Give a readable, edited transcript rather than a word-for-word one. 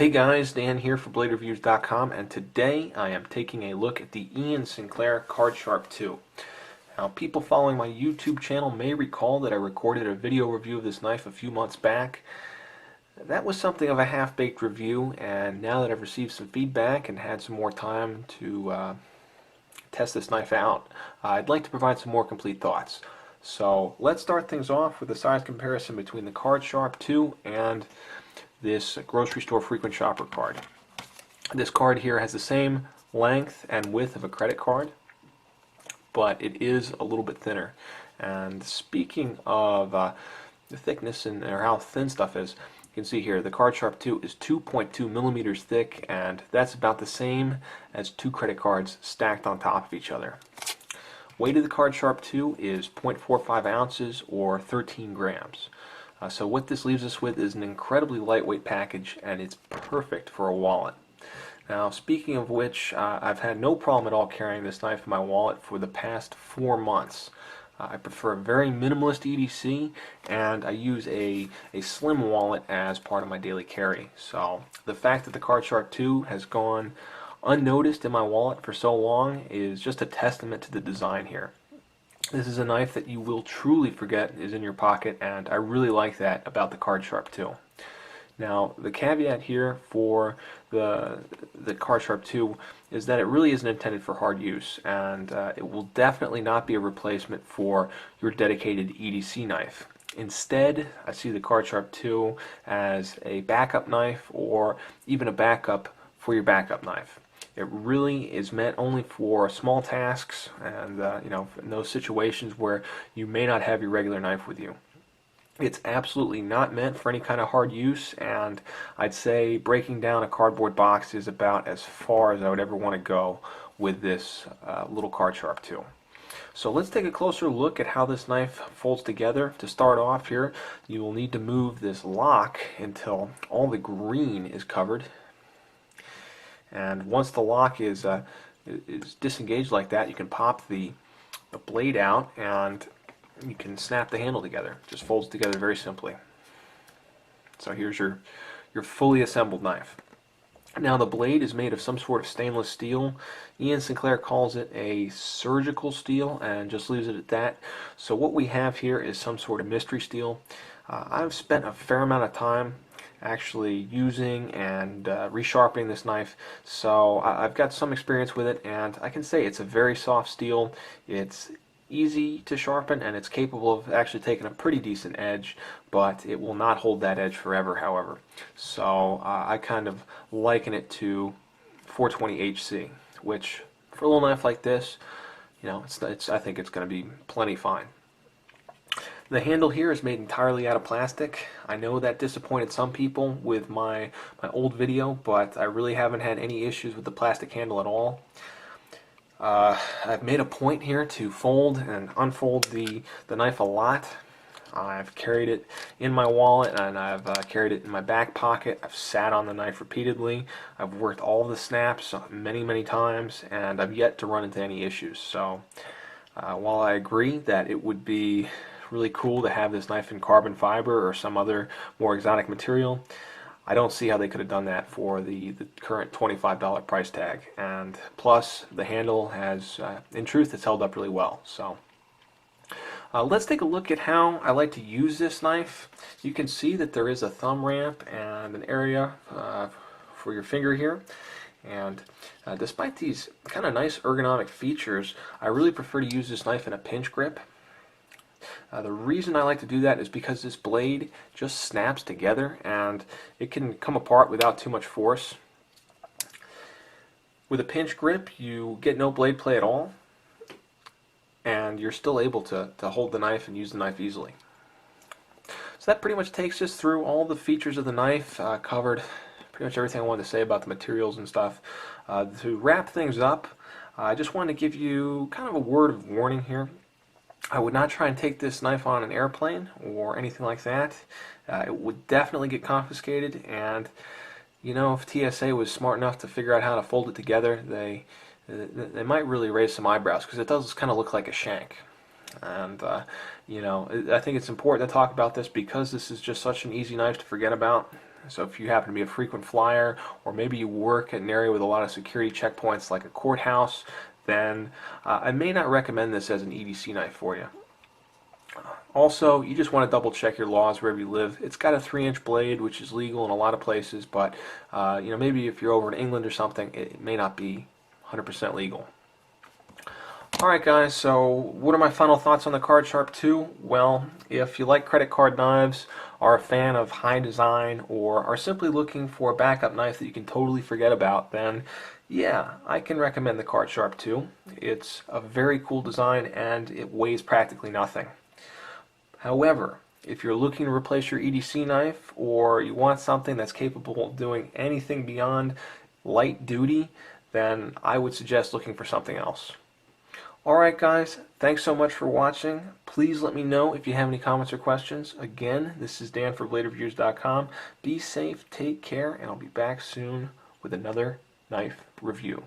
Hey guys, Dan here for BladeReviews.com, and today I am taking a look at the Ian Sinclair Card Sharp 2. Now, people following my YouTube channel may recall that I recorded a video review of this knife a few months back. That was something of a half-baked review, and now that I've received some feedback and had some more time to test this knife out, I'd like to provide some more complete thoughts. So let's start things off with a size comparison between the Card Sharp 2 and this grocery store frequent shopper card. This card here has the same length and width of a credit card, but it is a little bit thinner. And speaking of the thickness and or how thin stuff is, you can see here the Card Sharp 2 is 2.2 millimeters thick, and that's about the same as two credit cards stacked on top of each other. Weight of the Card Sharp 2 is 0.45 ounces or 13 grams. So what this leaves us with is an incredibly lightweight package, and it's perfect for a wallet. Now, speaking of which, I've had no problem at all carrying this knife in my wallet for the past 4 months. I prefer a very minimalist EDC, and I use a slim wallet as part of my daily carry. So the fact that the Card Sharp 2 has gone unnoticed in my wallet for so long is just a testament to the design here. This is a knife that you will truly forget is in your pocket, and I really like that about the Card Sharp 2. Now, the caveat here for the Card Sharp 2 is that it really isn't intended for hard use, and it will definitely not be a replacement for your dedicated EDC knife. Instead, I see the Card Sharp 2 as a backup knife, or even a backup for your backup knife. It really is meant only for small tasks and in those situations where you may not have your regular knife with you. It's absolutely not meant for any kind of hard use, and I'd say breaking down a cardboard box is about as far as I would ever want to go with this little Card Sharp 2. So let's take a closer look at how this knife folds together. To start off here, you will need to move this lock until all the green is covered. And once the lock is disengaged like that, you can pop the blade out and you can snap the handle together. It just folds together very simply. So here's your fully assembled knife. Now, the blade is made of some sort of stainless steel. Ian Sinclair calls it a surgical steel and just leaves it at that. So what we have here is some sort of mystery steel. I've spent a fair amount of time actually using and resharpening this knife, so I've got some experience with it, and I can say it's a very soft steel. It's easy to sharpen, and it's capable of actually taking a pretty decent edge, but it will not hold that edge forever, however. So I kind of liken it to 420 HC, which for a little knife like this, I think it's going to be plenty fine. The handle here is made entirely out of plastic. I know that disappointed some people with my old video, but I really haven't had any issues with the plastic handle at all. I've made a point here to fold and unfold the knife a lot. I've carried it in my wallet, and I've carried it in my back pocket. I've sat on the knife repeatedly. I've worked all the snaps many times, and I've yet to run into any issues. So while I agree that it would be really cool to have this knife in carbon fiber or some other more exotic material, I don't see how they could have done that for the current $25 price tag. And plus, the handle has, in truth, it's held up really well. So let's take a look at how I like to use this knife. You can see that there is a thumb ramp and an area for your finger here. And despite these kind of nice ergonomic features, I really prefer to use this knife in a pinch grip. The reason I like to do that is because this blade just snaps together and it can come apart without too much force. With a pinch grip, you get no blade play at all, and you're still able to hold the knife and use the knife easily. So that pretty much takes us through all the features of the knife, covered pretty much everything I wanted to say about the materials and stuff. To wrap things up, I just wanted to give you kind of a word of warning here. I would not try and take this knife on an airplane or anything like that. It would definitely get confiscated, and if TSA was smart enough to figure out how to fold it together, they might really raise some eyebrows, because it does kind of look like a shank. And I think it's important to talk about this because this is just such an easy knife to forget about. So if you happen to be a frequent flyer, or maybe you work at an area with a lot of security checkpoints like a courthouse, then I may not recommend this as an EDC knife for you. Also, you just want to double check your laws wherever you live. It's got a 3-inch blade, which is legal in a lot of places, but maybe if you're over in England or something, it may not be 100% legal. Alright guys, so what are my final thoughts on the Kart Sharp 2? Well, if you like credit card knives, are a fan of high design, or are simply looking for a backup knife that you can totally forget about, then yeah, I can recommend the Kart Sharp 2. It's a very cool design and it weighs practically nothing. However, if you're looking to replace your EDC knife, or you want something that's capable of doing anything beyond light duty, then I would suggest looking for something else. Alright guys, thanks so much for watching. Please let me know if you have any comments or questions. Again, this is Dan for BladeReviews.com. Be safe, take care, and I'll be back soon with another knife review.